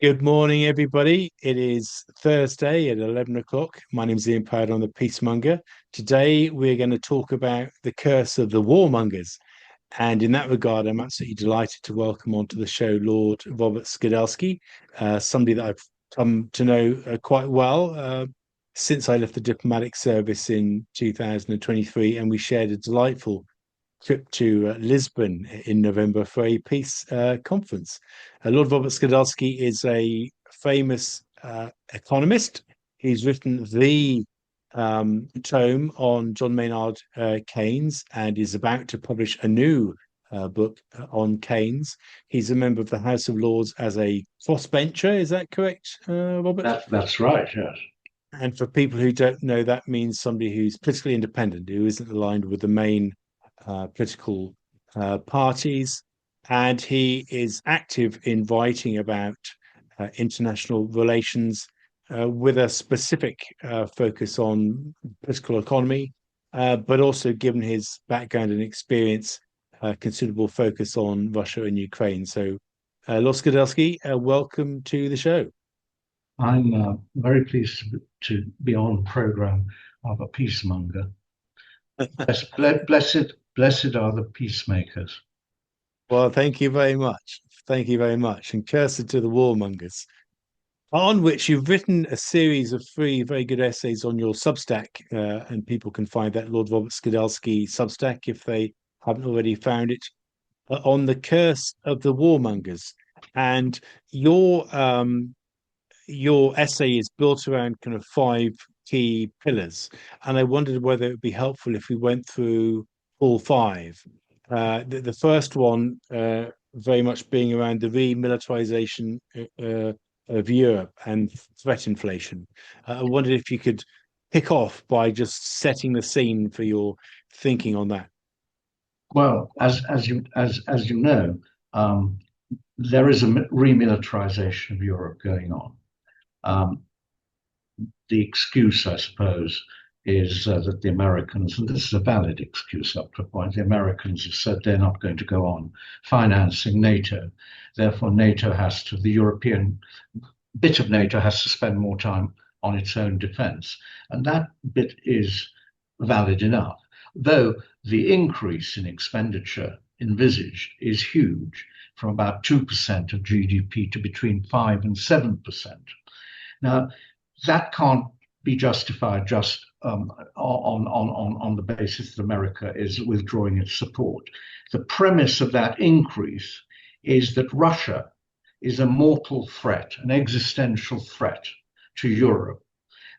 Good morning, everybody. It is Thursday at 11 o'clock. My name is Ian Powell. I'm the Peacemonger. Today, we're going to talk about the curse of the warmongers. And in that regard, I'm absolutely delighted to welcome onto the show Lord Robert Skidelsky, somebody that I've come to know quite well since I left the diplomatic service in 2023. And we shared a delightful trip to Lisbon in November for a peace conference. Lord Robert Skidelsky is a famous economist. He's written the tome on John Maynard Keynes and is about to publish a new book on Keynes. He's a member of the House of Lords as a crossbencher. Is that correct, Robert? That's right, yes. And for people who don't know, that means somebody who's politically independent, who isn't aligned with the main political parties. And he is active in writing about international relations with a specific focus on political economy, but also, given his background and experience, considerable focus on Russia and Ukraine. So, Lord Skidelsky, welcome to the show. I'm very pleased to be on program of a peacemonger. Blessed are the peacemakers. Well, thank you very much. Thank you very much. And cursed to the warmongers, on which you've written a series of three very good essays on your Substack, and people can find that Lord Robert Skidelsky Substack if they haven't already found it, on the curse of the warmongers. And your essay is built around kind of five key pillars, and I wondered whether it would be helpful if we went through all five. The first one, very much being around the remilitarization of Europe and threat inflation. I wondered if you could pick off by just setting the scene for your thinking on that. Well, as you know, there is a remilitarization of Europe going on. The excuse, I suppose, is that the Americans, and this is a valid excuse up to a point, the Americans have said they're not going to go on financing NATO. Therefore, the European bit of NATO has to spend more time on its own defense. And that bit is valid enough, though the increase in expenditure envisaged is huge, from about 2% of GDP to between 5 and 7%. Now, that can't be justified just on the basis that America is withdrawing its support. The premise of that increase is that Russia is a mortal threat, an existential threat to Europe.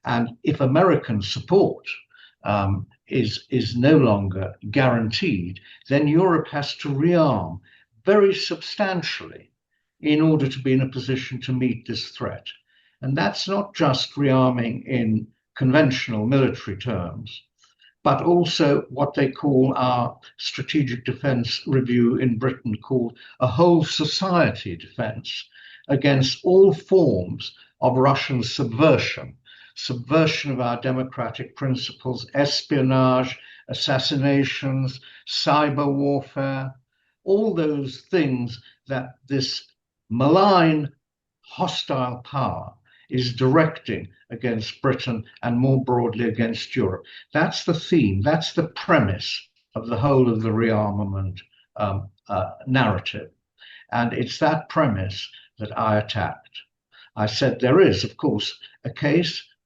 And if American support is no longer guaranteed, then Europe has to rearm very substantially in order to be in a position to meet this threat. And that's not just rearming in conventional military terms, but also what they call our strategic defense review in Britain called a whole society defense against all forms of Russian subversion of our democratic principles, espionage, assassinations, cyber warfare, all those things that this malign, hostile power is directing against Britain and more broadly against Europe. That's the theme, that's the premise of the whole of the rearmament narrative. And it's that premise that I attacked. I said there is, of course, a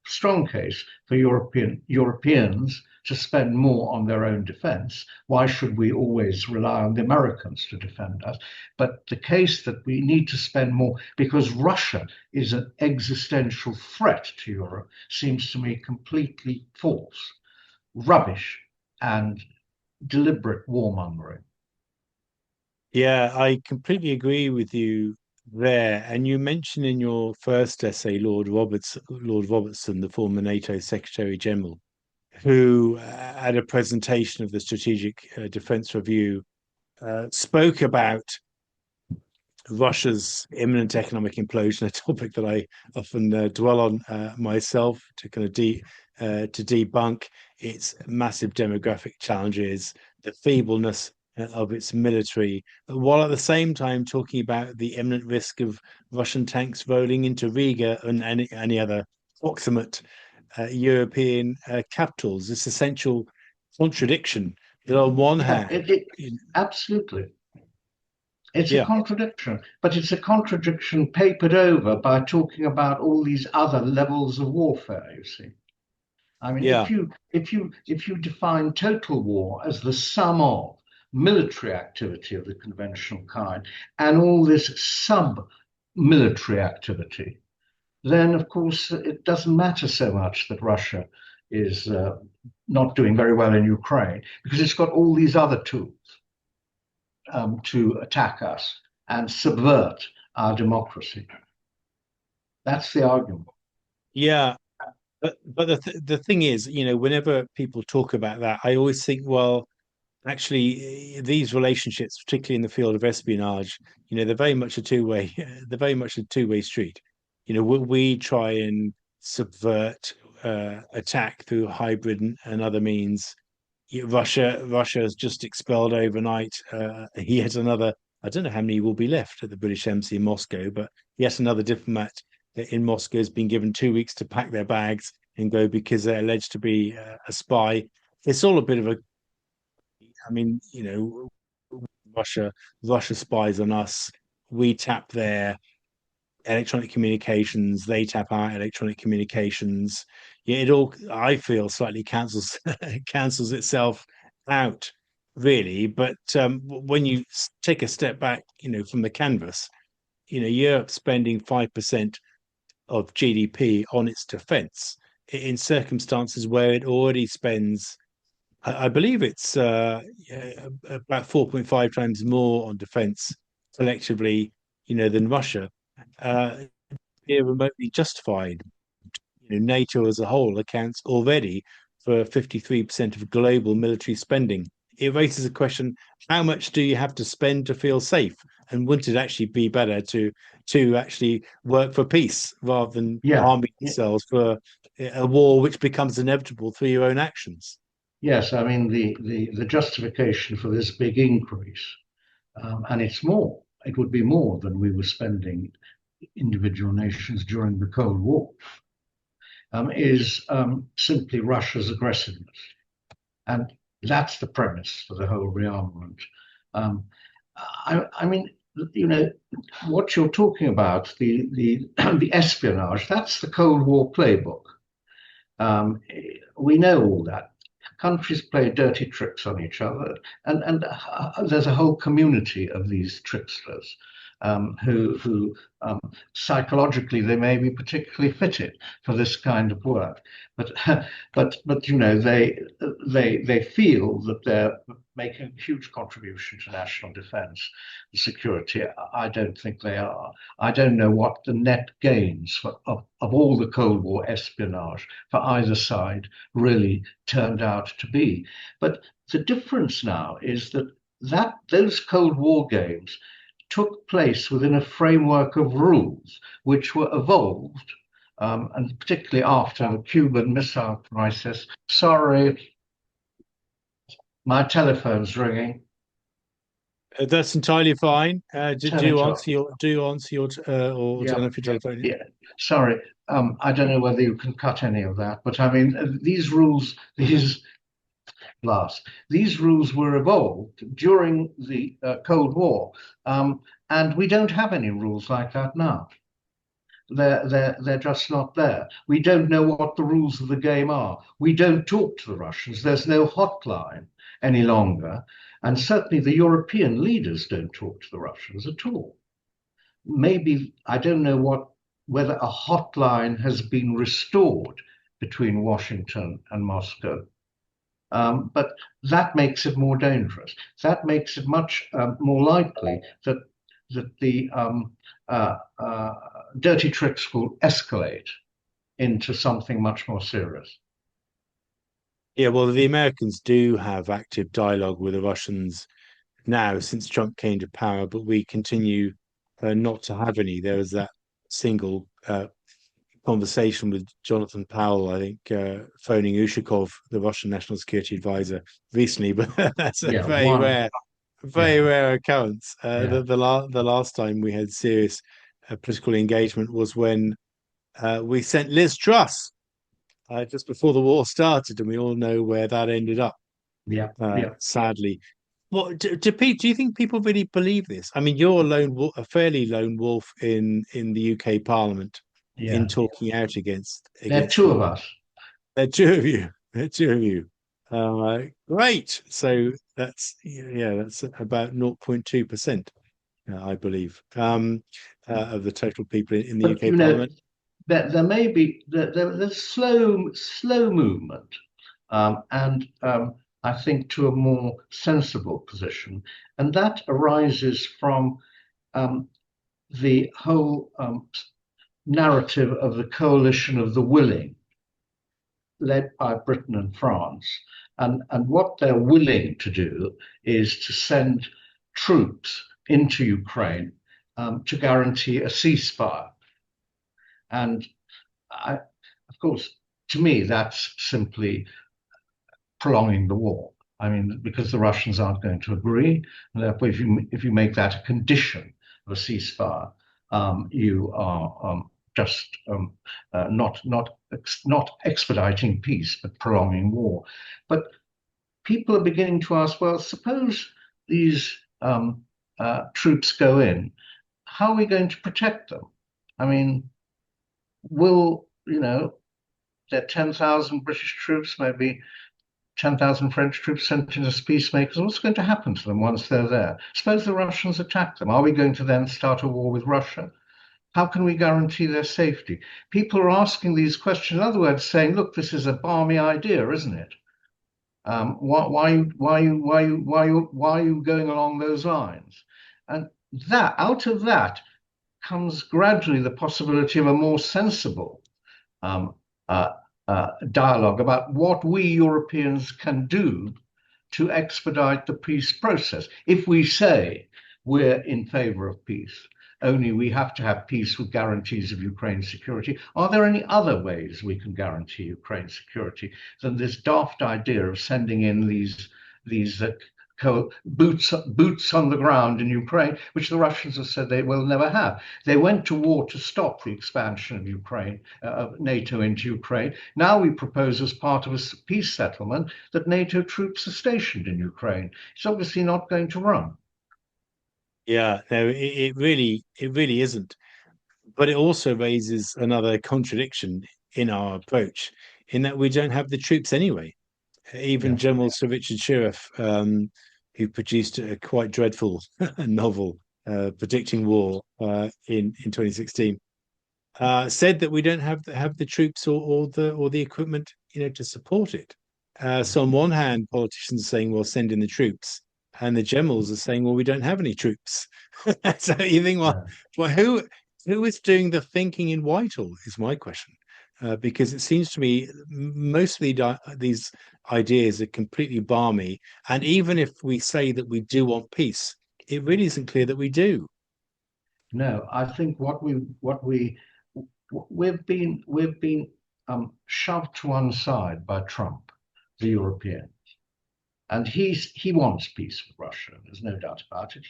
strong case for Europeans to spend more on their own defense. Why should we always rely on the Americans to defend us? But the case that we need to spend more because Russia is an existential threat to Europe seems to me completely false, rubbish, and deliberate warmongering. Yeah, I completely agree with you there. And you mentioned in your first essay, Lord Robertson, the former NATO Secretary General, who, at a presentation of the Strategic Defence Review, spoke about Russia's imminent economic implosion, a topic that I often dwell on myself to kind of to debunk its massive demographic challenges, the feebleness of its military, while at the same time talking about the imminent risk of Russian tanks rolling into Riga and any other proximate European capitals. This essential contradiction that on one Yeah, hand, absolutely. It's a yeah, contradiction, but it's a contradiction papered over by talking about all these other levels of warfare, you see. I mean, yeah, if you define total war as the sum of military activity of the conventional kind and all this sub-military activity, then of course it doesn't matter so much that Russia is not doing very well in Ukraine because it's got all these other tools to attack us and subvert our democracy. That's the argument. yeah. But the thing is, whenever people talk about that, I always think, well, actually, these relationships, particularly in the field of espionage, they're very much a two-way. They're very much a two-way street. We try and subvert, attack through hybrid and other means. Russia has just expelled overnight yet another. I don't know how many will be left at the British Embassy in Moscow, but yet another diplomat in Moscow has been given 2 weeks to pack their bags and go because they're alleged to be a spy. It's all a bit of a. I mean, Russia Russia spies on us. We tap their electronic communications. They tap our electronic communications. Yeah, it all I feel slightly cancels cancels itself out, really. But when you take a step back, from the canvas, Europe spending 5% of GDP on its defence in circumstances where it already spends I believe it's about 4.5 times more on defence collectively, than Russia. Uh, yeah, remotely justified. NATO as a whole accounts already for 53% of global military spending. It raises a question: how much do you have to spend to feel safe? And wouldn't it actually be better to actually work for peace rather than Yeah. arming yourselves for a war which becomes inevitable through your own actions? Yes, I mean the justification for this big increase, and it's more. It would be more than we were spending individual nations during the Cold War, is simply Russia's aggressiveness, and that's the premise for the whole rearmament. Um, I mean, you know, what you're talking about, the the espionage, that's the Cold War playbook. Um, we know all that. Countries play dirty tricks on each other, and there's a whole community of these tricksters who psychologically they may be particularly fitted for this kind of work, but but they feel that they're making a huge contribution to national defence and security. I don't think they are. I don't know what the net gains of all the Cold War espionage for either side really turned out to be. But the difference now is that those Cold War games took place within a framework of rules which were evolved, and particularly after the Cuban Missile Crisis. Sorry, my telephone's ringing. That's entirely fine. Do Turn you it answer off. your or Yeah, turn off your telephone? yeah. Sorry. I don't know whether you can cut any of that, but I mean, these rules, these rules were evolved during the Cold War, and we don't have any rules like that now. They're just not there. We don't know what the rules of the game are. We don't talk to the Russians. There's no hotline any longer, and certainly the European leaders don't talk to the Russians at all. Maybe I don't know whether a hotline has been restored between Washington and Moscow. But that makes it more dangerous. That makes it much more likely that the dirty tricks will escalate into something much more serious. Yeah, well, the Americans do have active dialogue with the Russians now since Trump came to power, but we continue not to have any. There was that single conversation with Jonathan Powell, I think, phoning Ushakov, the Russian National Security Advisor, recently, but that's a Yeah, very one. rare. very Yeah, rare occurrence. yeah, The last time we had serious political engagement was when we sent Liz Truss just before the war started, and we all know where that ended up. yeah, yeah, Sadly, Pete, do you think people really believe this? I mean, you're a fairly lone wolf in the UK Parliament in yeah. talking out There are against two war. of us. There are two of you. There are two of you. Great. So that's about 0.2%, I believe, of the total people in the But UK Parliament. there may be there's slow movement, and I think to a more sensible position, and that arises from um, the whole narrative of the coalition of the willing, led by Britain and France. And what they're willing to do is to send troops into Ukraine to guarantee a ceasefire. And I, of course, to me, that's simply prolonging the war. I mean, because the Russians aren't going to agree, and therefore, if you make that a condition of a ceasefire, you are just not expediting peace, but prolonging war. But people are beginning to ask, well, suppose these troops go in, how are we going to protect them? I mean, will there are 10,000 British troops, maybe 10,000 French troops sent in as peacemakers. What's going to happen to them once they're there? Suppose the Russians attack them. Are we going to then start a war with Russia? How can we guarantee their safety? People are asking these questions. In other words, saying, look, this is a balmy idea, isn't it? Why are you going along those lines? And that out of that comes gradually the possibility of a more sensible um, uh, dialogue about what we Europeans can do to expedite the peace process. If we say we're in favor of peace, only we have to have peace with guarantees of Ukraine's security. Are there any other ways we can guarantee Ukraine's security than this daft idea of sending in these boots on the ground in Ukraine, which the Russians have said they will never have? They went to war to stop the expansion of Ukraine, of NATO into Ukraine. Now we propose, as part of a peace settlement, that NATO troops are stationed in Ukraine. It's obviously not going to run. Yeah, no, it really isn't. But it also raises another contradiction in our approach, in that we don't have the troops anyway. Even Yeah. General Sir Richard Shirreff, who produced a quite dreadful novel predicting war in 2016, said that we don't have the troops or the equipment, to support it. So on one hand, politicians are saying, "Well, send in the troops," and the generals are saying, "Well, we don't have any troops." So you think, Yeah. well, who is doing the thinking in Whitehall? Is my question, because it seems to me most of these ideas are completely balmy, and even if we say that we do want peace, it really isn't clear that we do. No, I think we've been shoved to one side by Trump, the European, and he wants peace with Russia. There's no doubt about it.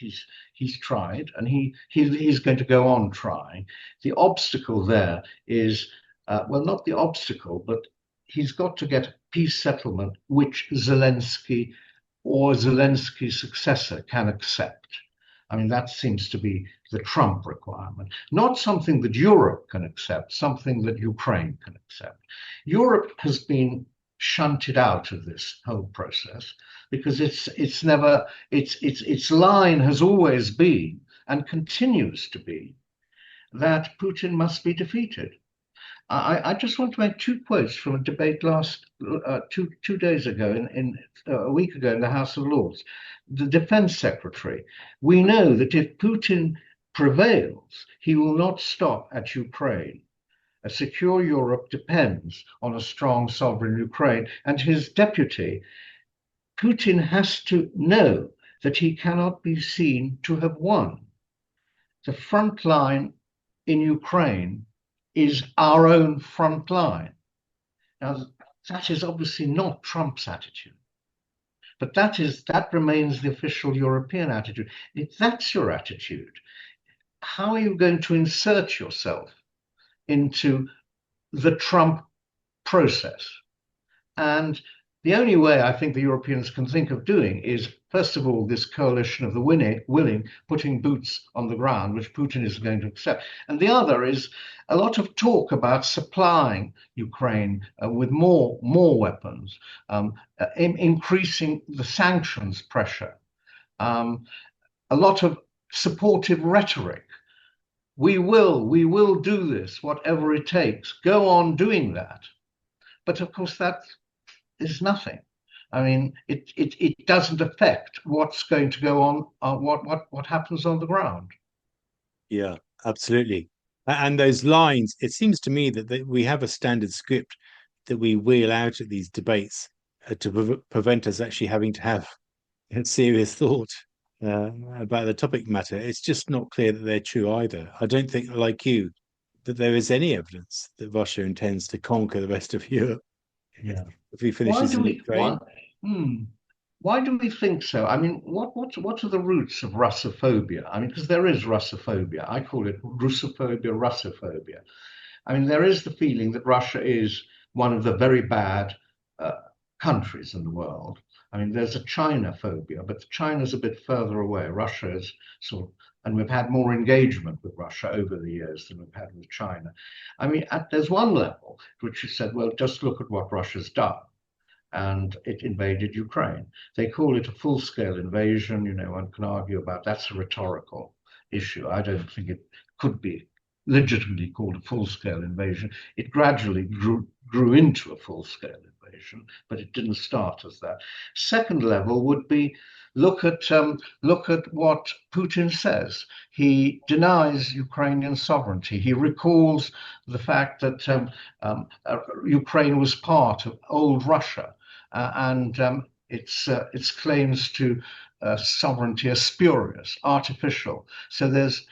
He's tried, and he's going to go on trying. The obstacle there is well, not the obstacle, but he's got to get a peace settlement which Zelensky or Zelensky's successor can accept. I mean, that seems to be the Trump requirement, not something that Europe can accept, something that Ukraine can accept. Europe has been shunted out of this whole process because it's never its line has always been and continues to be that Putin must be defeated. I just want to make two quotes from a debate last 2 days ago, in a week ago, in the House of Lords. The Defense Secretary: we know that if Putin prevails, he will not stop at Ukraine. A secure Europe depends on a strong sovereign Ukraine. And his deputy: Putin has to know that he cannot be seen to have won. The front line in Ukraine is our own front line. Now, that is obviously not Trump's attitude. But that remains the official European attitude. If that's your attitude, how are you going to insert yourself into the Trump process? And the only way I think the Europeans can think of doing is, first of all, this coalition of the willing putting boots on the ground, which Putin is going to accept. And the other is a lot of talk about supplying Ukraine with more weapons, increasing the sanctions pressure, a lot of supportive rhetoric. We will do this, whatever it takes. Go on doing that. But of course, that is nothing. I mean, it doesn't affect what's going to go on, what happens on the ground. Yeah, absolutely. And those lines, it seems to me that we have a standard script that we wheel out at these debates to prevent us actually having to have a serious thought about the topic matter. It's just not clear that they're true either. I don't think, like you, that there is any evidence that Russia intends to conquer the rest of Europe Yeah. if he Why finishes do in we Ukraine. why do we think so? I mean, what are the roots of Russophobia? I mean, because there is Russophobia. I call it Russophobia, Russophobia. I mean, there is the feeling that Russia is one of the very bad countries in the world. I mean, there's a China phobia, but China's a bit further away. Russia is sort of, and we've had more engagement with Russia over the years than we've had with China. I mean, there's one level which you said, well, just look at what Russia's done. And it invaded Ukraine. They call it a full-scale invasion. You know, one can argue about that's a rhetorical issue. I don't think it could be legitimately called a full-scale invasion. It gradually grew into a full-scale invasion, but it didn't start as that. Second level would be look at what Putin says. He denies Ukrainian sovereignty. He recalls the fact that Ukraine was part of old Russia, and its claims to sovereignty are spurious, artificial. So there's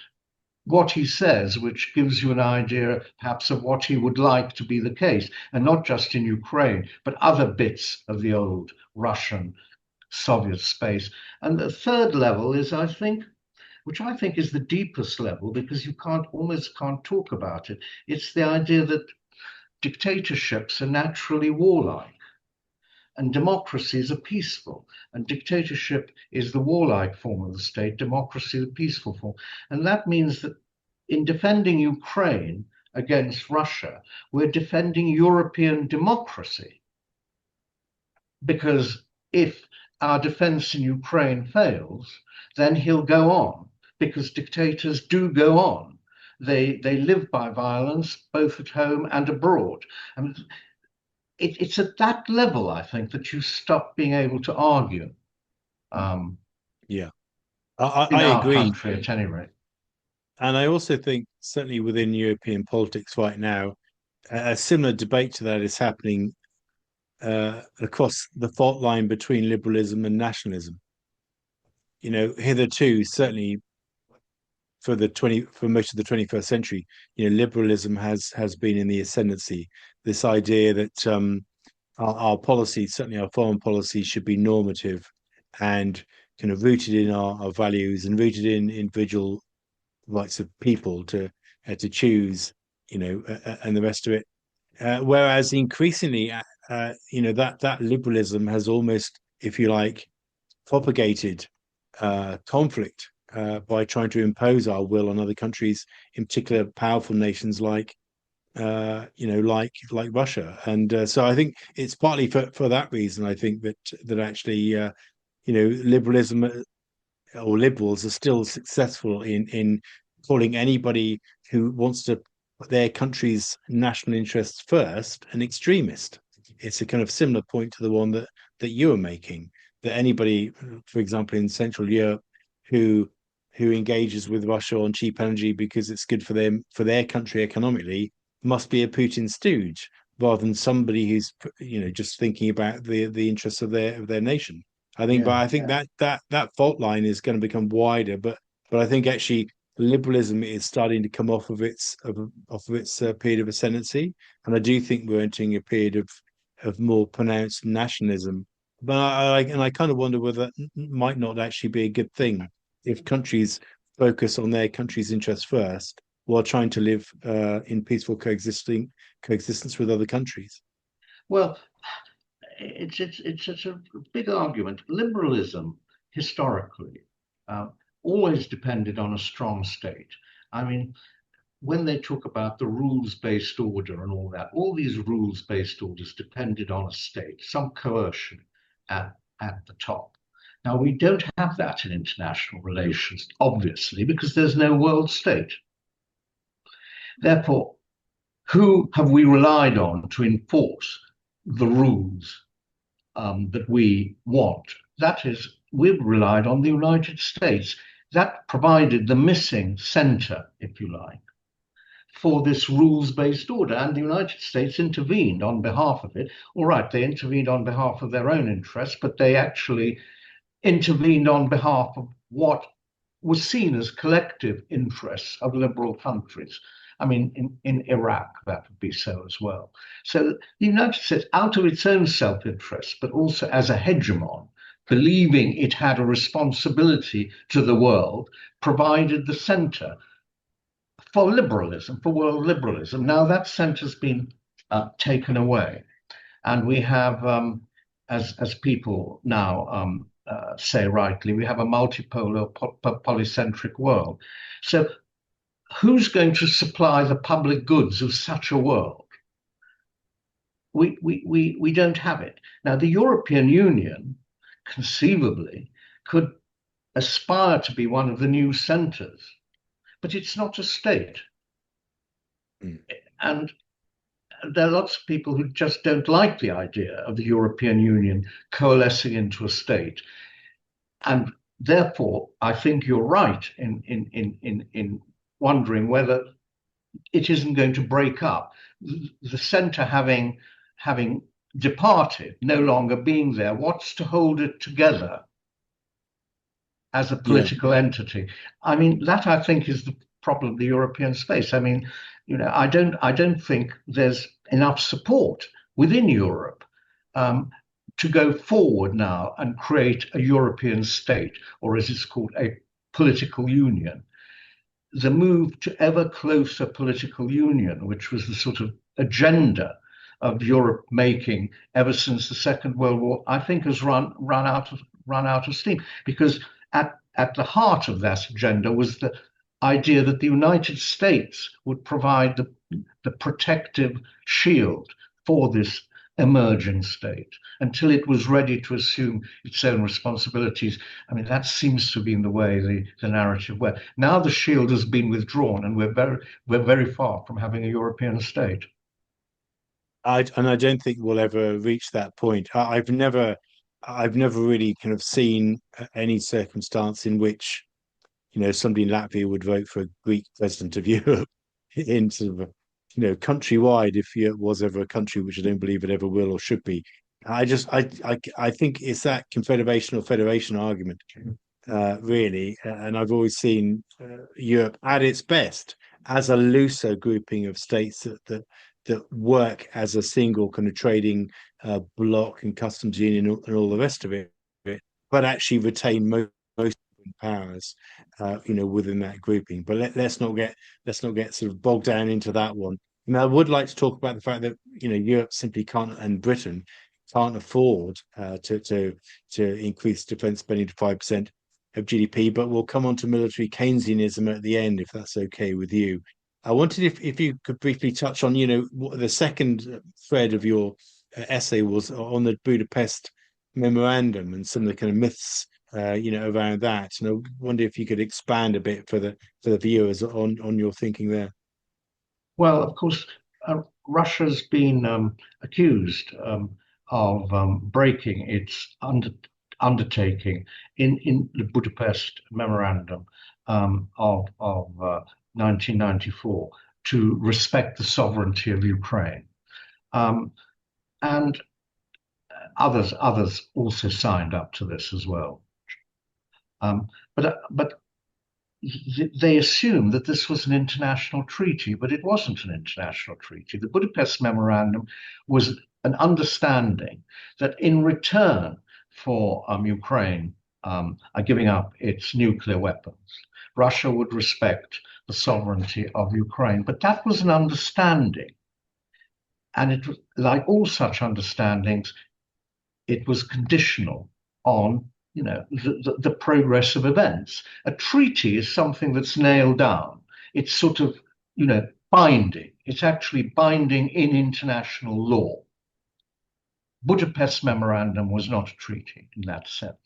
what he says, which gives you an idea perhaps of what he would like to be the case, and not just in Ukraine, but other bits of the old Russian Soviet space. And the third level is, I think, which I think is the deepest level, because you almost can't talk about it. It's the idea that dictatorships are naturally warlike and democracies are peaceful. And dictatorship is the warlike form of the state, democracy the peaceful form. And that means that in defending Ukraine against Russia, we're defending European democracy. Because if our defense in Ukraine fails, then he'll go on, because dictators do go on. They live by violence, both at home and abroad. I mean, it's at that level, I think, that you stop being able to argue. Yeah, In I our agree. country, at any rate. And I also think, certainly within European politics right now, a similar debate to that is happening across the fault line between liberalism and nationalism. You know, hitherto, certainly for most of the 21st century, you know, liberalism has been in the ascendancy. This idea that our policy, certainly our foreign policy, should be normative and kind of rooted in our values and rooted in individual rights of people to choose, you know, and the rest of it. Whereas increasingly, you know, that liberalism has almost, if you like, propagated conflict by trying to impose our will on other countries, in particular powerful nations like you know, like Russia. And so I think it's partly for that reason. I think that actually, you know, liberalism or liberals are still successful in calling anybody who wants to put their country's national interests first an extremist. It's a kind of similar point to the one that you were making. That anybody, for example, in Central Europe, who engages with Russia on cheap energy because it's good for them for their country economically, must be a Putin stooge rather than somebody who's, you know, just thinking about the interests of their nation. I think, but Yeah, I think that fault line is going to become wider. But I think actually liberalism is starting to come off of its period of ascendancy, and I do think we're entering a period of more pronounced nationalism But I kind of wonder whether that might not actually be a good thing if countries focus on their country's interests first while trying to live in peaceful coexistence with other countries. Well, it's a big argument. Liberalism historically uh, always depended on a strong state. I mean, when they talk about the rules-based order and all that, all these rules-based orders depended on a state, some coercion at the top. Now, we don't have that in international relations, obviously, because there's no world state. Therefore, who have we relied on to enforce the rules that we want? That is, we've relied on the United States. That provided the missing center, if you like, for this rules-based order, and the United States intervened on behalf of it. All right, they intervened on behalf of their own interests, but they actually intervened on behalf of what was seen as collective interests of liberal countries. I mean, in Iraq, that would be so as well. So the United States, out of its own self-interest, but also as a hegemon, believing it had a responsibility to the world, provided the center for liberalism, for world liberalism. Now that centre's been taken away, and we have, as people now say rightly, we have a multipolar, polycentric world. So, who's going to supply the public goods of such a world? We don't have it. Now, the European Union, conceivably, could aspire to be one of the new centres, but it's not a state. Mm. And there are lots of people who just don't like the idea of the European Union coalescing into a state. And therefore, I think you're right in wondering whether it isn't going to break up. The centre having departed, no longer being there, what's to hold it together as a political entity? I mean, that I think is the problem of the European space. I mean, I don't think there's enough support within Europe to go forward now and create a European state, or as it's called, a political union. The move to ever closer political union, which was the sort of agenda of Europe making ever since the Second World War, I think has run out of steam, because at the heart of that agenda was the idea that the United States would provide the protective shield for this emerging state until it was ready to assume its own responsibilities. I mean, that seems to have been the way the narrative went. Now the shield has been withdrawn, and we're very far from having a European state. I don't think we'll ever reach that point. I've never really kind of seen any circumstance in which, somebody in Latvia would vote for a Greek president of Europe in sort of, countrywide, if it was ever a country, which I don't believe it ever will or should be. I think it's that confederation or federation argument, really. And I've always seen Europe at its best as a looser grouping of states that work as a single kind of trading bloc and customs union and all the rest of it, but actually retain most powers, within that grouping. But let's not get sort of bogged down into that one. I would like to talk about the fact that Europe simply can't, and Britain can't afford to increase defence spending to 5% of GDP. But we'll come on to military Keynesianism at the end, if that's okay with you. I wanted if you could briefly touch on, what the second thread of your essay was on the Budapest Memorandum and some of the kind of myths, around that. And I wonder if you could expand a bit for the viewers on your thinking there. Well, of course, Russia's been accused of breaking its undertaking in the Budapest Memorandum of 1994 to respect the sovereignty of Ukraine, and others also signed up to this as well. But they assumed that this was an international treaty, but it wasn't an international treaty. The Budapest Memorandum was an understanding that in return for Ukraine giving up its nuclear weapons. Russia would respect the sovereignty of Ukraine, but that was an understanding. And it, like all such understandings, it was conditional on, the progress of events. A treaty is something that's nailed down. It's sort of, binding. It's actually binding in international law. Budapest Memorandum was not a treaty in that sense.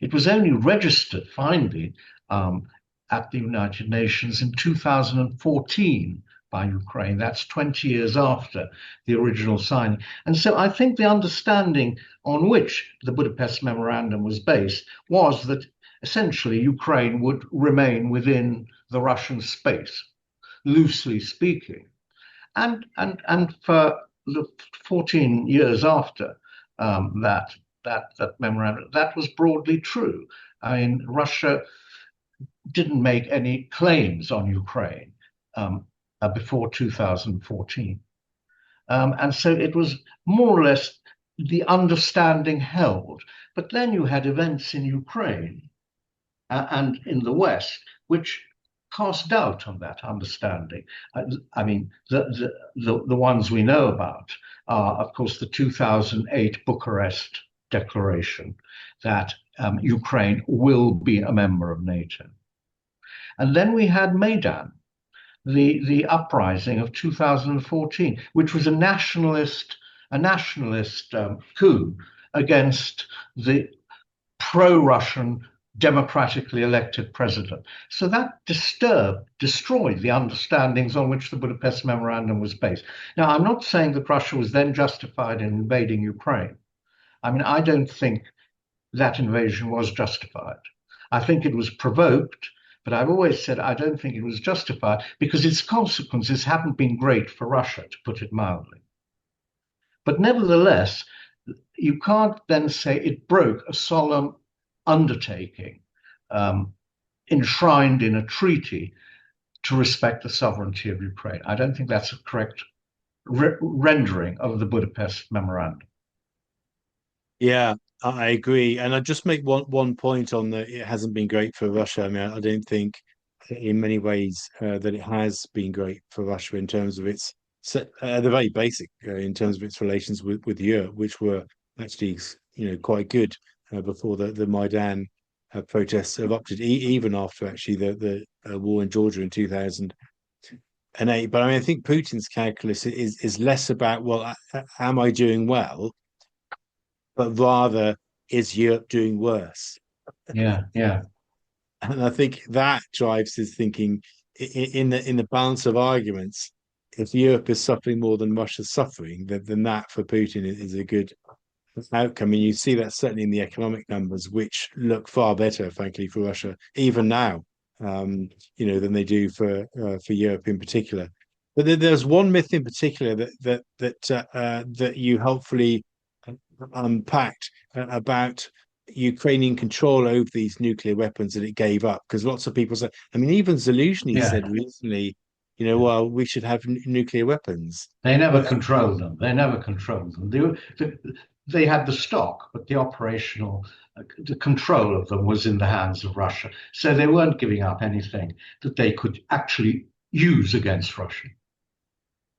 It was only registered finally at the United Nations in 2014 by Ukraine. That's 20 years after the original signing. And so I think the understanding on which the Budapest Memorandum was based was that essentially Ukraine would remain within the Russian space, loosely speaking. And for the 14 years after that memorandum, that was broadly true. I mean, Russia didn't make any claims on Ukraine before 2014. And so it was more or less the understanding held. But then you had events in Ukraine and in the West, which cast doubt on that understanding. I mean, the ones we know about are, of course, the 2008 Bucharest Declaration that Ukraine will be a member of NATO. And then we had Maidan, the uprising of 2014, which was a nationalist coup against the pro-Russian democratically elected president. So that destroyed the understandings on which the Budapest Memorandum was based. Now, I'm not saying that Russia was then justified in invading Ukraine. I mean, I don't think that invasion was justified. I think it was provoked, but I've always said I don't think it was justified because its consequences haven't been great for Russia, to put it mildly. But nevertheless, you can't then say it broke a solemn undertaking enshrined in a treaty to respect the sovereignty of Ukraine. I don't think that's a correct rendering of the Budapest Memorandum. Yeah, I agree. And I just make one point on that it hasn't been great for Russia. I mean, I don't think in many ways that it has been great for Russia in terms of its the very basic in terms of its relations with Europe, which were actually quite good before the Maidan protests erupted, even after actually the war in Georgia in 2008. But I mean, I think Putin's calculus is less about, well, am I doing well, but rather, is Europe doing worse? Yeah, yeah. And I think that drives his thinking in the balance of arguments. If Europe is suffering more than Russia's suffering, then that for Putin is a good outcome. And you see that certainly in the economic numbers, which look far better, frankly, for Russia, even now, than they do for Europe in particular. But there's one myth in particular that you helpfully unpacked about Ukrainian control over these nuclear weapons that it gave up. Because lots of people say, I mean, even Zelensky said recently, well, we should have nuclear weapons. They never controlled them. They never controlled them. They had the stock, but the control of them was in the hands of Russia. So they weren't giving up anything that they could actually use against Russia.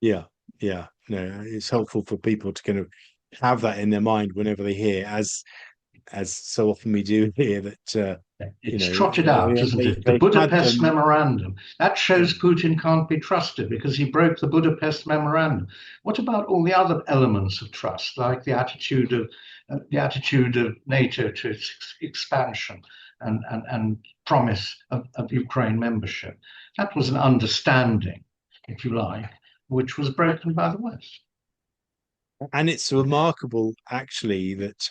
Yeah, yeah. No, it's helpful for people to kind of have that in their mind whenever they hear, as so often we do here, that it's trotted out, isn't it? The Budapest Memorandum. That shows Putin can't be trusted because he broke the Budapest Memorandum. What about all the other elements of trust, like the attitude of NATO to its expansion and promise of Ukraine membership? That was an understanding, if you like, which was broken by the West. And it's remarkable, actually, that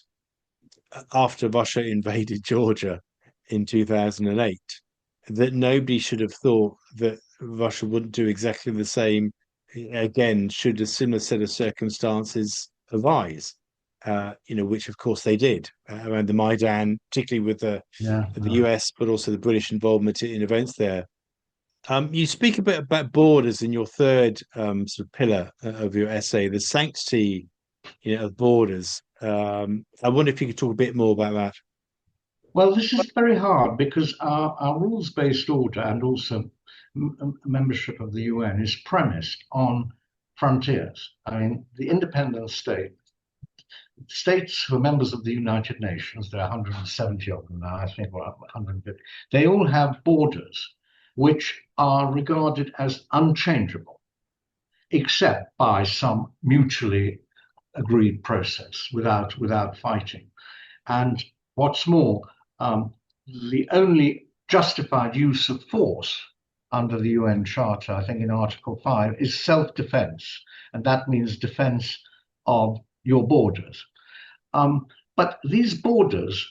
after Russia invaded Georgia in 2008, that nobody should have thought that Russia wouldn't do exactly the same again, should a similar set of circumstances arise. Which of course they did around the Maidan, particularly with the US, but also the British involvement in events there. You speak a bit about borders in your third sort of pillar of your essay, the sanctity of borders. I wonder if you could talk a bit more about that. Well, this is very hard because our rules-based order and also membership of the UN is premised on frontiers. I mean, the independent states who are members of the United Nations, there are 170 of them now, I think, or 150, they all have borders which are regarded as unchangeable, except by some mutually agreed process without fighting. And what's more, the only justified use of force under the UN Charter, I think in Article 5, is self-defense. And that means defense of your borders. But these borders,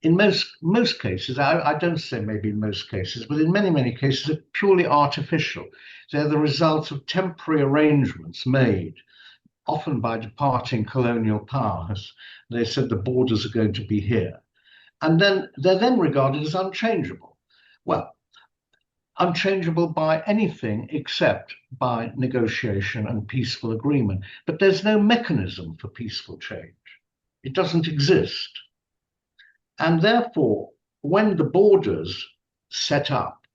in most cases, I don't say maybe in most cases, but in many cases, are purely artificial. They're the result of temporary arrangements made, often by departing colonial powers. They said the borders are going to be here. And then they're then regarded as unchangeable. Well, unchangeable by anything except by negotiation and peaceful agreement. But there's no mechanism for peaceful change. It doesn't exist. And therefore, when the borders set up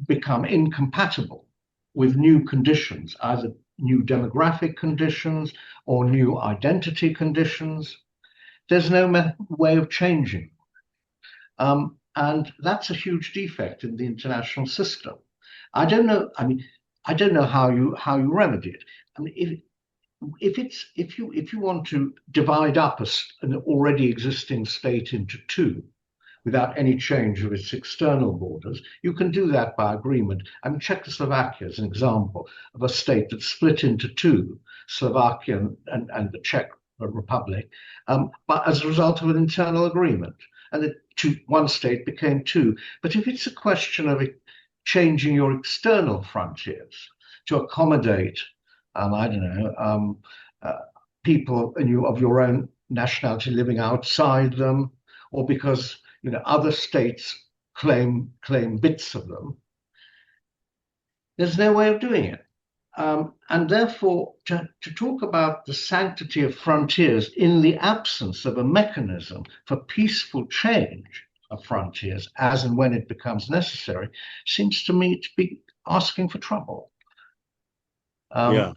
become incompatible with new conditions, either new demographic conditions or new identity conditions, there's no way of changing. And that's a huge defect in the international system. I don't know. I mean, I don't know how you remedy it. I mean, if you want to divide up an already existing state into two without any change of its external borders, you can do that by agreement. I mean, Czechoslovakia is an example of a state that split into two, Slovakia and the Czech Republic, but as a result of an internal agreement. And one state became two. But if it's a question of changing your external frontiers to accommodate, I don't know, people of your own nationality living outside them, or because other states claim bits of them, there's no way of doing it. And therefore, to talk about the sanctity of frontiers in the absence of a mechanism for peaceful change of frontiers, as and when it becomes necessary, seems to me to be asking for trouble. Yeah.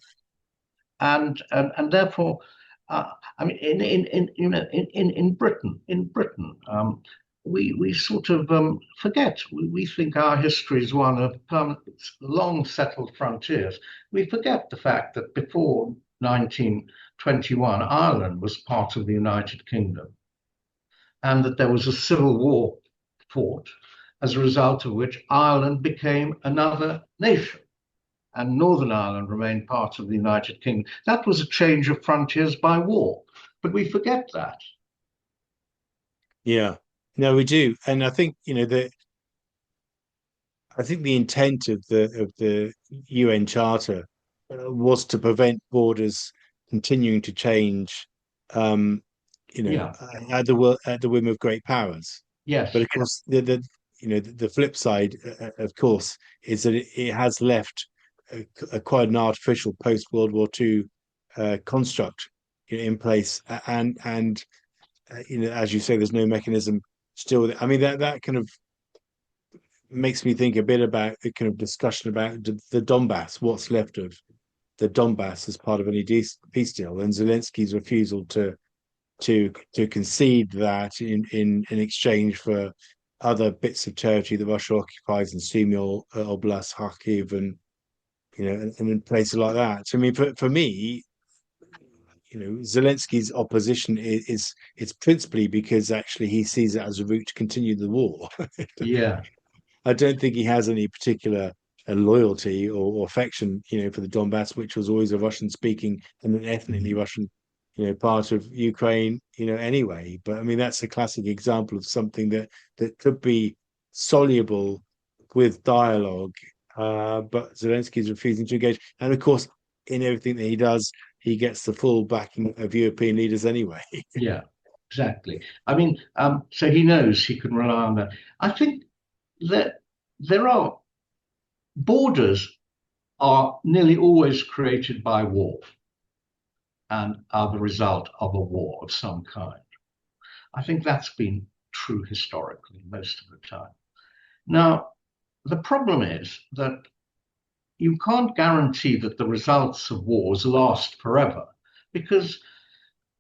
And therefore, I mean, in Britain, we sort of forget. We think our history is one of permanent, long settled frontiers. We forget the fact that before 1921, Ireland was part of the United Kingdom, and that there was a civil war fought, as a result of which Ireland became another nation, and Northern Ireland remained part of the United Kingdom. That was a change of frontiers by war, but we forget that. Yeah. No, we do. And I think, I think the intent of the UN Charter was to prevent borders continuing to change, Yeah. at the whim of great powers. Yes. But of course, the flip side, of course, is that it has left quite an artificial post World War II construct in place, and as you say, there's no mechanism still. I mean, that kind of makes me think a bit about the kind of discussion about the Donbass, what's left of the Donbass as part of any peace deal, and Zelensky's refusal to concede that in exchange for other bits of territory that Russia occupies in Sumy Oblast, Kharkiv, and and in places like that. So, I mean, for me, Zelensky's opposition is it's principally because actually he sees it as a route to continue the war. Yeah. I don't think he has any particular loyalty or affection, for the Donbass, which was always a Russian-speaking and an ethnically Russian, part of Ukraine, anyway. But I mean, that's a classic example of something that could be soluble with dialogue, but Zelensky is refusing to engage. And of course, in everything that he does, he gets the full backing of European leaders anyway. Yeah, exactly. I mean, so he knows he can rely on that. I think that there are borders are nearly always created by war. and are the result of a war of some kind. I think that's been true historically most of the time. Now, the problem is that you can't guarantee that the results of wars last forever because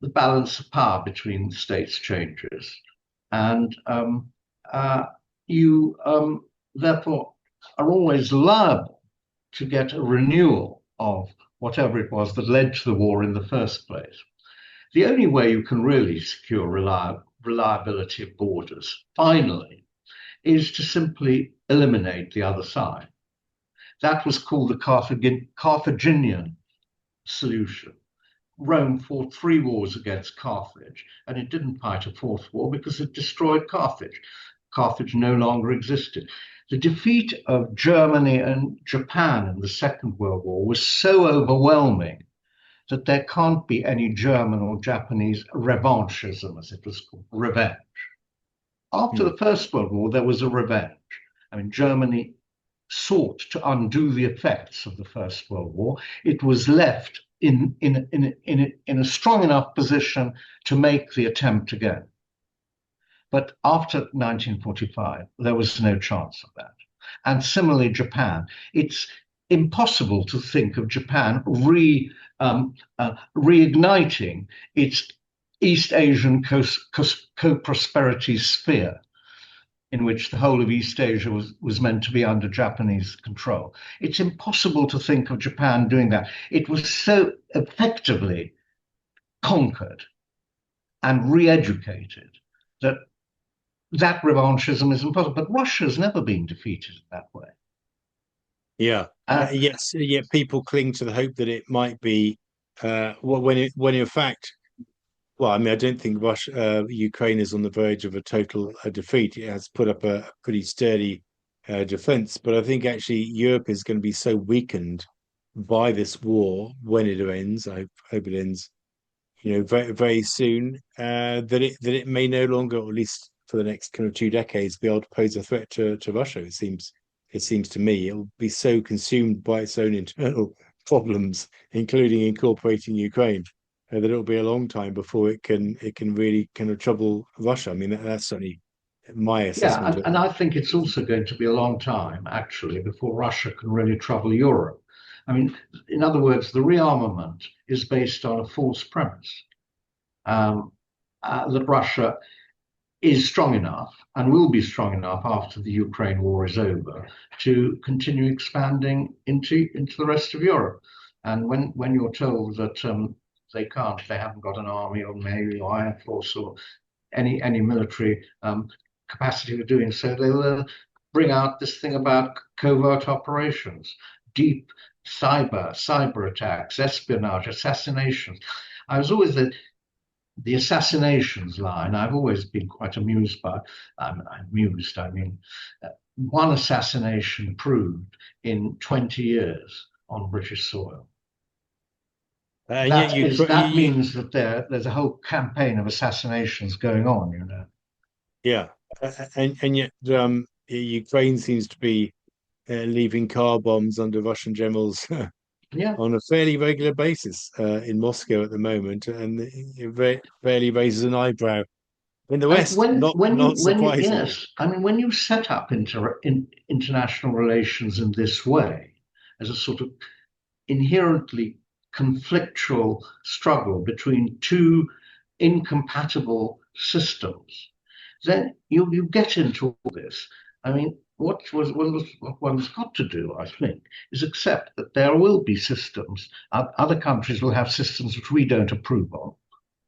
the balance of power between states changes. And you therefore are always liable to get a renewal of whatever it was that led to the war in the first place. The only way you can really secure reliability of borders, finally, is to simply eliminate the other side. That was called the Carthaginian solution. Rome fought 3 wars against Carthage, and it didn't fight a 4th war because it destroyed Carthage. Carthage no longer existed. The defeat of Germany and Japan in the Second World War was so overwhelming that there can't be any German or Japanese revanchism, as it was called, revenge. After the First World War, there was a revenge. I mean, Germany sought to undo the effects of the First World War. It was left in a strong enough position to make the attempt again. But after 1945, there was no chance of that. And similarly, Japan. It's impossible to think of Japan reigniting its East Asian co-prosperity sphere, in which the whole of East Asia was meant to be under Japanese control. It's impossible to think of Japan doing that. It was so effectively conquered and re-educated that revanchism is impossible. But Russia's never been defeated that way. Yeah. Yes. Yet people cling to the hope that it might be. When in fact, well, I mean, I don't think Ukraine is on the verge of a total defeat. It has put up a pretty sturdy defense, but I think actually Europe is going to be so weakened by this war when it ends. I hope it ends, very, very soon. That it may no longer, or at least for the next kind of 2 decades, be able to pose a threat to Russia. It seems to me it will be so consumed by its own internal problems, including incorporating Ukraine, that it'll be a long time before it can really kind of trouble Russia. I mean, that's certainly my assessment. Yeah, and I think it's also going to be a long time, actually, before Russia can really trouble Europe. I mean, in other words, the rearmament is based on a false premise that Russia is strong enough and will be strong enough after the Ukraine war is over to continue expanding into the rest of Europe. And when you're told that they haven't got an army or navy or air force or any military capacity for doing so, they will bring out this thing about covert operations, deep cyber attacks, espionage, assassinations. I was always the assassinations line, I've always been quite amused by. Amused, I mean, one assassination proved in 20 years on British soil. That means that there's a whole campaign of assassinations going on, Yeah, and yet Ukraine seems to be leaving car bombs under Russian generals on a fairly regular basis in Moscow at the moment, and it rarely raises an eyebrow. In the West, not surprisingly. Yes, I mean, when you set up international relations in this way, as a sort of inherently conflictual struggle between 2 incompatible systems, then you get into all this. I mean, what one's got to do, I think, is accept that there will be systems. Other countries will have systems which we don't approve of.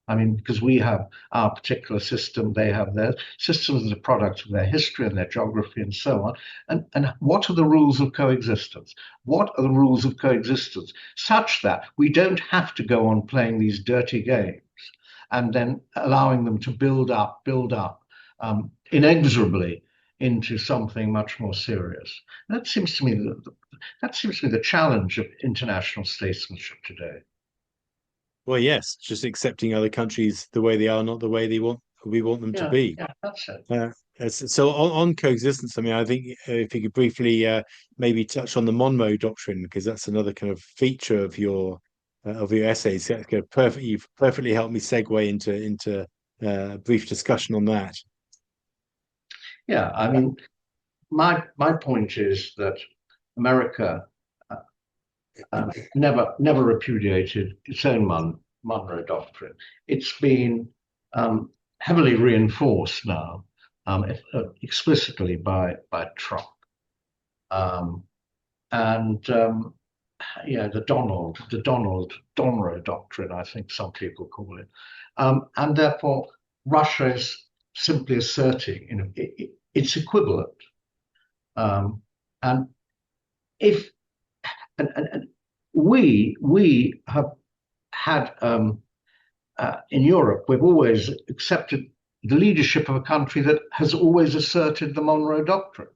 I mean, because we have our particular system, they have their systems as a product of their history and their geography and so on. And what are the rules of coexistence? What are the rules of coexistence such that we don't have to go on playing these dirty games and then allowing them to build up inexorably into something much more serious? That seems to me the challenge of international statesmanship today. Well, yes, just accepting other countries the way they are, not the way we want them to be. Yeah, that's it. So on coexistence, I mean, I think if you could briefly maybe touch on the Monroe Doctrine, because that's another kind of feature of your of your essays. That's good. Perfect. You've perfectly helped me segue into a brief discussion on that. Yeah, I mean, my point is that America never repudiated its own Monroe Doctrine. It's been heavily reinforced now, explicitly by Trump, um, and yeah, the Donald Donroe Doctrine, I think some people call it, and therefore Russia is simply asserting, its equivalent, and if and we have had in Europe, we've always accepted the leadership of a country that has always asserted the Monroe Doctrine,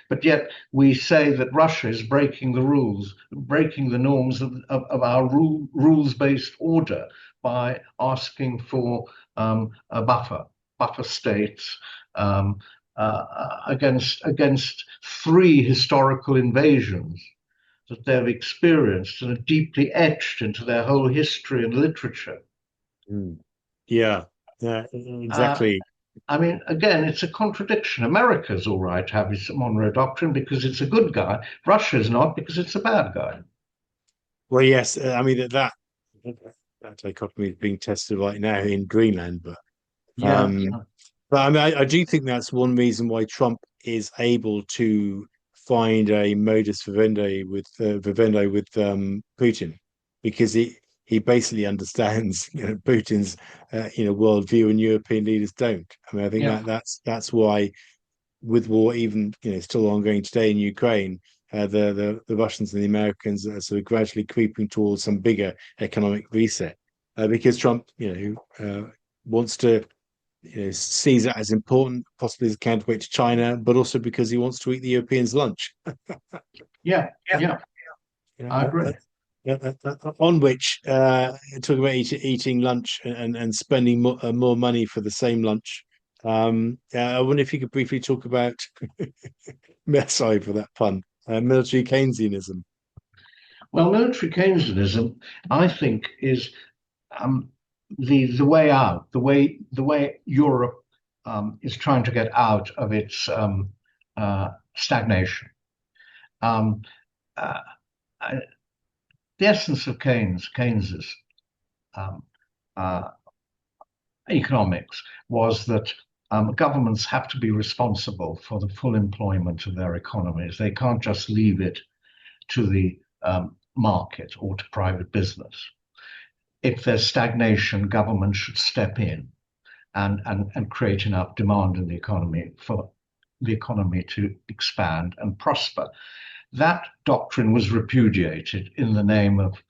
but yet we say that Russia is breaking the rules, breaking the norms of our rules-based order by asking for a buffer states against three historical invasions that they've experienced and are deeply etched into their whole history and literature. Mm. Yeah, exactly. I mean, again, it's a contradiction. America's all right to have its Monroe Doctrine because it's a good guy. Russia's not because it's a bad guy. Well, yes, I mean that dichotomy is being tested right now in Greenland, Yeah. um, but I mean, I do think that's one reason why Trump is able to find a modus vivendi with Putin, because he basically understands Putin's worldview, and European leaders don't. I mean, I think Yeah. that's why, with war even still ongoing today in Ukraine, the Russians and the Americans are sort of gradually creeping towards some bigger economic reset, because Trump wants to sees it as important, possibly as a counterweight to China, but also because he wants to eat the Europeans' lunch. Yeah. I agree. On which, talking about eating lunch and spending more money for the same lunch. I wonder if you could briefly talk about, sorry for that pun, military Keynesianism. Well, military Keynesianism, I think, is um, the way out, the way Europe is trying to get out of its stagnation. Um, uh, the essence of Keynes's um, uh, economics was that governments have to be responsible for the full employment of their economies. They can't just leave it to the market or to private business. If there's stagnation, government should step in and create enough demand in the economy for the economy to expand and prosper. That doctrine was repudiated in the name of,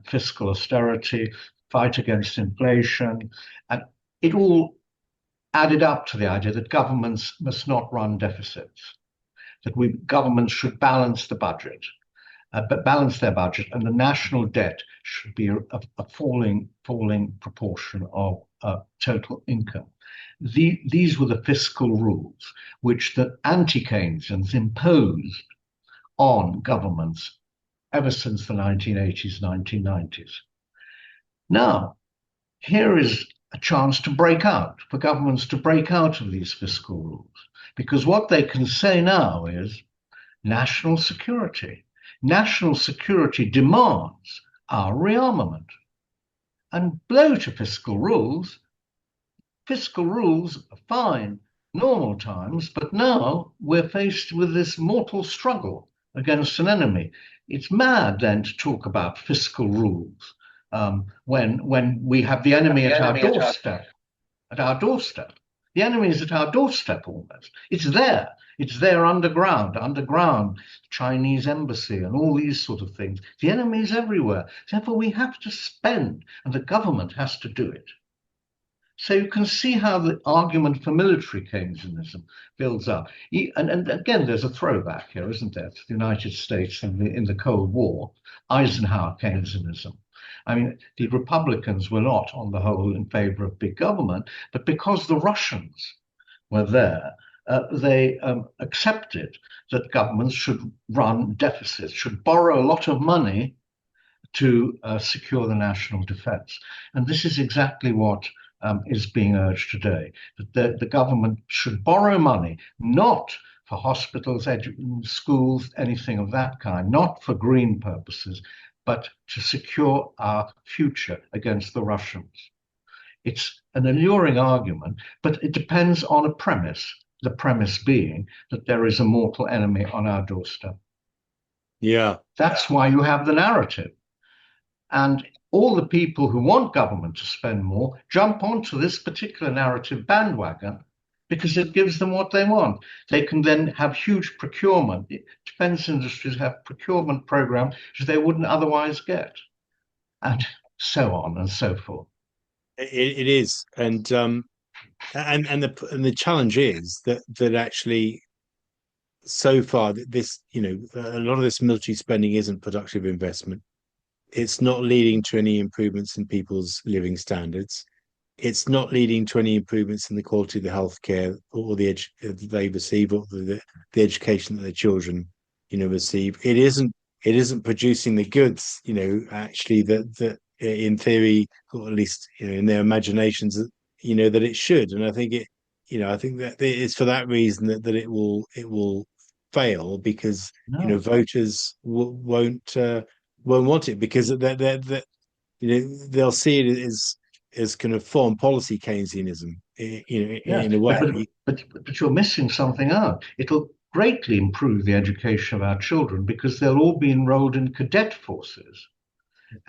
fiscal austerity, fight against inflation, and it all added up to the idea that governments must not run deficits, that governments should balance the budget, but balance their budget, and the national debt should be a falling proportion of total income. These were the fiscal rules which the anti-Keynesians imposed on governments ever since the 1980s, 1990s. Now, here is a chance to break out, for governments to break out of these fiscal rules, because what they can say now is national security. National security demands our rearmament. And blow to fiscal rules. Fiscal rules are fine normal times, but now we're faced with this mortal struggle against an enemy. It's mad then to talk about fiscal rules when we have the enemy at our doorstep. At our doorstep. The enemy is at our doorstep almost. It's there. It's there underground, Chinese embassy and all these sort of things. The enemy is everywhere. Therefore, we have to spend, and the government has to do it. So you can see how the argument for military Keynesianism builds up. And again, there's a throwback here, isn't there, to the United States in the Cold War, Eisenhower Keynesianism. I mean, the Republicans were not, on the whole, in favor of big government, but because the Russians were there, they accepted that governments should run deficits, should borrow a lot of money to secure the national defence. And this is exactly what is being urged today, that the government should borrow money, not for hospitals, schools, anything of that kind, not for green purposes, but to secure our future against the Russians. It's an alluring argument, but it depends on a premise, the premise being that there is a mortal enemy on our doorstep. Yeah. That's why you have the narrative. And all the people who want government to spend more jump onto this particular narrative bandwagon because it gives them what they want. They can then have huge procurement. Defense industries have procurement programs which they wouldn't otherwise get, and so on and so forth. It is, and the challenge is that actually so far this, a lot of this military spending isn't productive investment. It's not leading to any improvements in people's living standards. It's not leading to any improvements in the quality of the healthcare or the they receive, or the education that their children, receive. It isn't producing the goods, actually that in theory, or at least in their imaginations, that it should. And I think I think that it's for that reason that it will fail, because No. voters won't want it, because they'll see it as kind of foreign policy Keynesianism, Yes, in a way. but you're missing something out. It'll greatly improve the education of our children because they'll all be enrolled in cadet forces.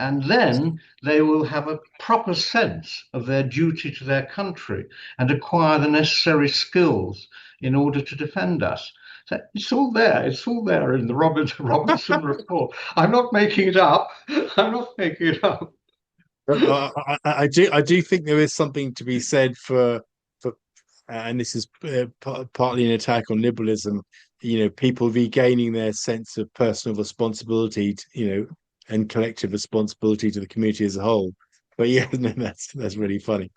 And then they will have a proper sense of their duty to their country and acquire the necessary skills in order to defend us. So it's all there. It's all there in the Robertson report. I'm not making it up. I'm not making it up. I do think there is something to be said for and this is partly an attack on liberalism. People regaining their sense of personal responsibility, and collective responsibility to the community as a whole. But yeah, no, that's really funny.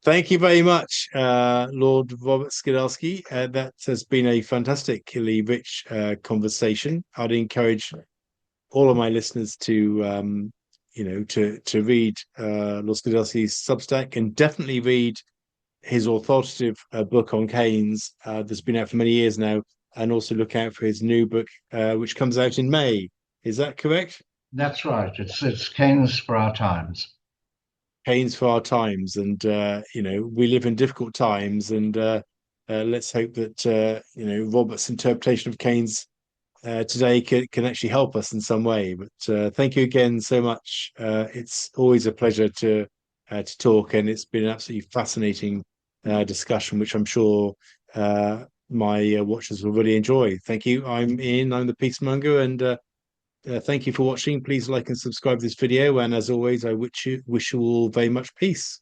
Thank you very much, Lord Robert Skidelsky. That has been a fantastically rich conversation. I'd encourage all of my listeners to read Lord Skidelsky's Substack, and definitely read his authoritative book on Keynes that's been out for many years now, and also look out for his new book, which comes out in May. Is that correct? That's right. It's Keynes for our times. Keynes for our times, and we live in difficult times, and let's hope that Robert's interpretation of Keynes today can actually help us in some way. But thank you again so much. It's always a pleasure to talk, and it's been an absolutely fascinating discussion, which I'm sure my watchers will really enjoy. Thank you. I'm Ian. I'm the Peacemonger, and thank you for watching. Please like and subscribe to this video, and as always, I wish you all very much peace.